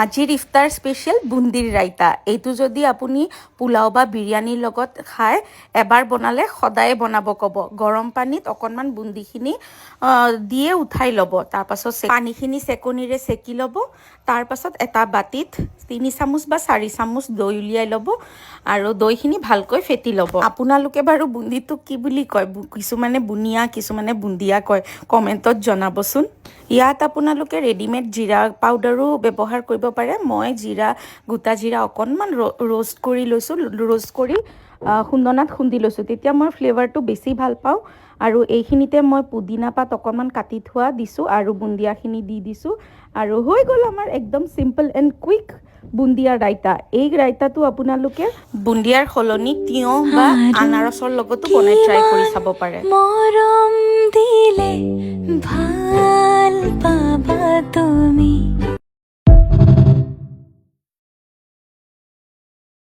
আজিৰ ইফতাৰ স্পেচিয়েল বুন্দিৰ ৰাইতা। এইটো যদি আপুনি পোলাও বা বিৰিয়ানীৰ লগত খায়, এবাৰ বনালে সদায় বনাব ক'ব। গৰম পানীত অকণমান বুন্দিখিনি দিয়ে উঠাই ল'ব। তাৰপাছত পানীখিনি চেকনিৰে চেকি ল'ব। তাৰপাছত এটা বাতিত 3 চামুচ বা 4 চামুচ দৈ উলিয়াই ল'ব আৰু দৈখিনি ভালকৈ ফেটি ল'ব। আপোনালোকে বাৰু বুন্দিটোক কি বুলি কয়? কিছুমানে বুনিয়া, কিছুমানে বুন্দিয়া কয়। কমেণ্টত জনাবচোন। ইয়াত আপোনালোকে ৰেডিমেড জিৰা পাউডাৰো ব্যৱহাৰ কৰিব পাৰে। মই গোটা জিৰা অকণমান ৰোষ্ট কৰি লৈছোঁ। ৰোষ্ট কৰি খুন্দনাত খুন্দি লৈছোঁ। তেতিয়া মই ফ্লেভাৰটো বেছি ভাল পাওঁ। আৰু এইখিনিতে মই পুদিনা পাত অকণমান কাটি থোৱা দিছোঁ আৰু বুন্দিয়াখিনি দি দিছোঁ। আৰু হৈ গ'ল আমাৰ একদম চিম্পল এণ্ড কুইক বুন্দিয়া ৰাইতা। এই ৰাইতাটো আপোনালোকে বুন্দিয়াৰ সলনি তিয়ঁহ বা আনাৰসৰ লগতো বনাই ট্ৰাই কৰি চাব পাৰে। মৰম দিলে ভাল পাবা তুমি।